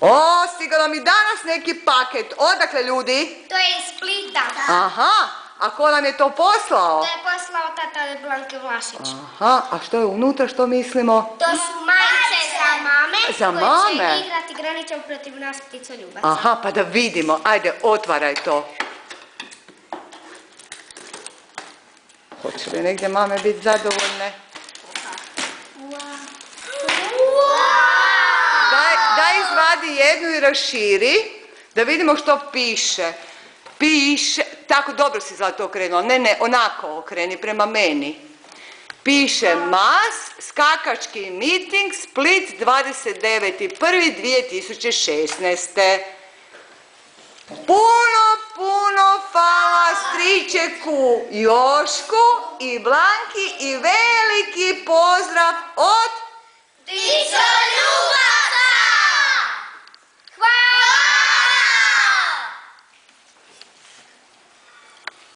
O, stigao nam i danas neki paket. Odakle, ljudi? To je iz Splita. Aha, a ko nam je to poslao? To je poslao tata od Blanke Vlašić. Aha, a što je unutra, što mislimo? To su majice za mame. Za koje mame? će igrati graničom protiv nas pticoljubaca. Aha, pa da vidimo. Ajde, otvaraj to. Hoće li negdje mame biti zadovoljne? Daj izvadi jednu i raširi, da vidimo što piše. Piše, tako dobro si zlato okrenula, ne, onako okreni prema meni. Piše MAS, skakački miting, Split, 29.1.2016. Puno hvala stričeku Jošku i Blanki i veliki pozdrav od Pticoljubaca!